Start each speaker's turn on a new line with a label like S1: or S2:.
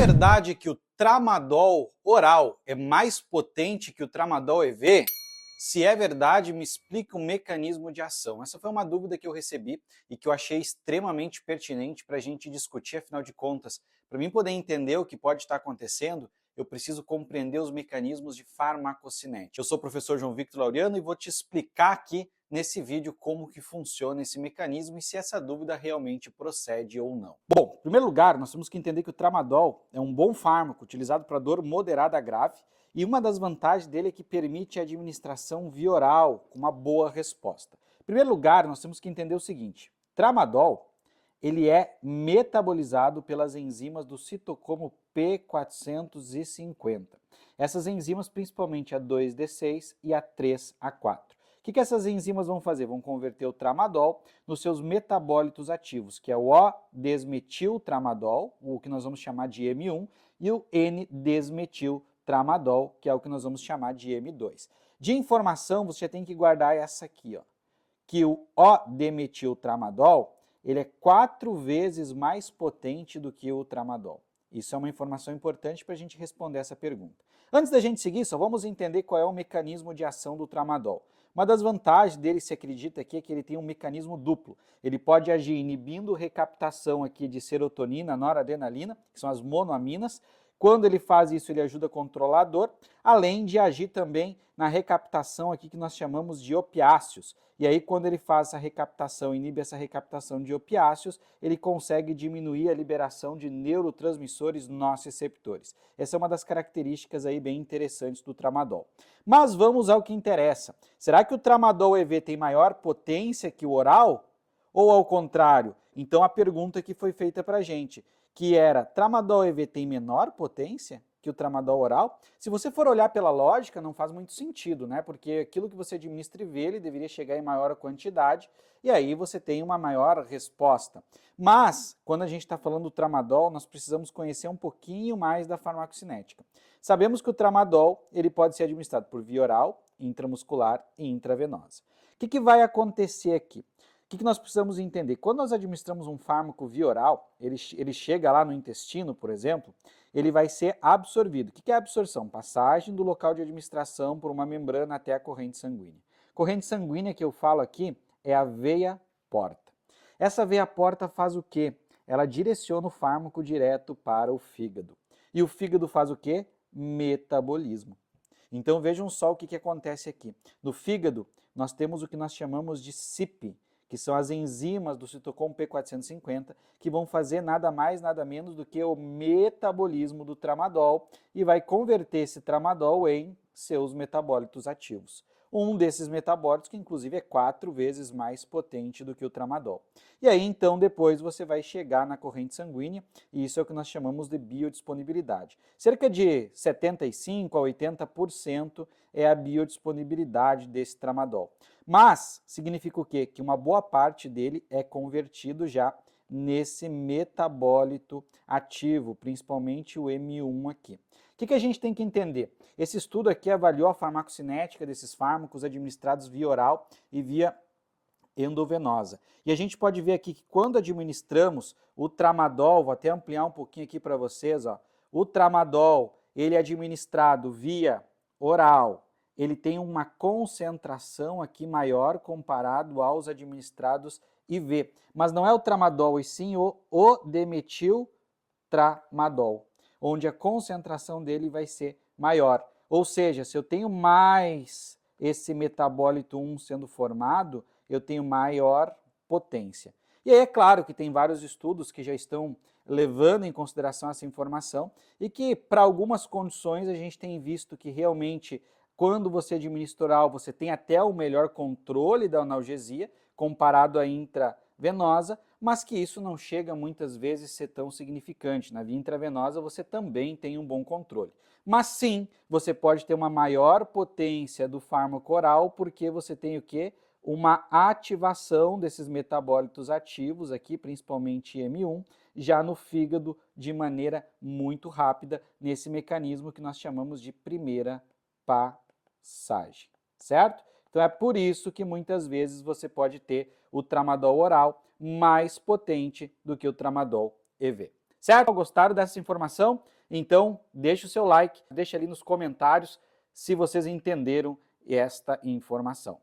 S1: verdade que o tramadol oral é mais potente que o tramadol EV? Se é verdade, me explica o mecanismo de ação. Essa foi uma dúvida que eu recebi e que eu achei extremamente pertinente para a gente discutir, afinal de contas. Para mim poder entender o que pode estar acontecendo, eu preciso compreender os mecanismos de farmacocinética. Eu sou o professor João Victor Laureano e vou te explicar aqui nesse vídeo como que funciona esse mecanismo e se essa dúvida realmente procede ou não. Bom, em primeiro lugar, nós temos que entender que o tramadol é um bom fármaco utilizado para dor moderada a grave e uma das vantagens dele é que permite a administração via oral com uma boa resposta. Em primeiro lugar, nós temos que entender o seguinte: tramadol ele é metabolizado pelas enzimas do citocromo P450. Essas enzimas, principalmente a 2D6 e a 3A4. O que essas enzimas vão fazer? Vão converter o tramadol nos seus metabólitos ativos, que é o O-desmetiltramadol, o que nós vamos chamar de M1, e o N-desmetiltramadol, que é o que nós vamos chamar de M2. De informação, você tem que guardar essa aqui, ó, que o O-dimetiltramadol ele é 4 vezes mais potente do que o tramadol. Isso é uma informação importante para a gente responder essa pergunta. Antes da gente seguir, só vamos entender qual é o mecanismo de ação do tramadol. Uma das vantagens dele, se acredita aqui, é que ele tem um mecanismo duplo. Ele pode agir inibindo recaptação aqui de serotonina, noradrenalina, que são as monoaminas. Quando ele faz isso, ele ajuda a controlar a dor, além de agir também na recaptação aqui que nós chamamos de opiáceos. E aí, quando ele faz essa recaptação, inibe essa recaptação de opiáceos, ele consegue diminuir a liberação de neurotransmissores nociceptores. Essa é uma das características aí bem interessantes do tramadol. Mas vamos ao que interessa. Será que o tramadol EV tem maior potência que o oral? Ou ao contrário? Então a pergunta que foi feita para a gente, que era, tramadol EV tem menor potência que o tramadol oral? Se você for olhar pela lógica, não faz muito sentido, né? Porque aquilo que você administra e vê, ele deveria chegar em maior quantidade, e aí você tem uma maior resposta. Mas, quando a gente está falando do tramadol, nós precisamos conhecer um pouquinho mais da farmacocinética. Sabemos que o tramadol ele pode ser administrado por via oral, intramuscular e intravenosa. O que vai acontecer aqui? O que nós precisamos entender? Quando nós administramos um fármaco via oral, ele chega lá no intestino, por exemplo, ele vai ser absorvido. O que é a absorção? Passagem do local de administração por uma membrana até a corrente sanguínea. Corrente sanguínea que eu falo aqui é a veia porta. Essa veia porta faz o quê? Ela direciona o fármaco direto para o fígado. E o fígado faz o quê? Metabolismo. Então vejam só o que acontece aqui. No fígado, nós temos o que nós chamamos de CYP, que são as enzimas do citocromo P450, que vão fazer nada mais, nada menos do que o metabolismo do tramadol e vai converter esse tramadol em seus metabólitos ativos. Um desses metabólitos que inclusive é 4 vezes mais potente do que o tramadol. E aí então depois você vai chegar na corrente sanguínea e isso é o que nós chamamos de biodisponibilidade. Cerca de 75 a 80% é a biodisponibilidade desse tramadol. Mas significa o quê? Que uma boa parte dele é convertido já nesse metabólito ativo, principalmente o M1 aqui. O que a gente tem que entender? Esse estudo aqui avaliou a farmacocinética desses fármacos administrados via oral e via endovenosa. E a gente pode ver aqui que quando administramos o tramadol, vou até ampliar um pouquinho aqui para vocês, ó, o tramadol, ele é administrado via oral, ele tem uma concentração aqui maior comparado aos administrados IV. Mas não é o tramadol, e sim o O-dimetiltramadol, onde a concentração dele vai ser maior. Ou seja, se eu tenho mais esse metabólito 1 sendo formado, eu tenho maior potência. E aí é claro que tem vários estudos que já estão levando em consideração essa informação e que para algumas condições a gente tem visto que realmente quando você administra oral você tem até o melhor controle da analgesia comparado à intravenosa, mas que isso não chega muitas vezes a ser tão significante. Na via intravenosa você também tem um bom controle. Mas sim, você pode ter uma maior potência do fármaco oral porque você tem o quê? Uma ativação desses metabólitos ativos aqui, principalmente M1, já no fígado de maneira muito rápida, nesse mecanismo que nós chamamos de primeira passagem, certo? Então é por isso que muitas vezes você pode ter o tramadol oral mais potente do que o tramadol EV. Certo? Gostaram dessa informação? Então, deixe o seu like, deixe ali nos comentários se vocês entenderam esta informação.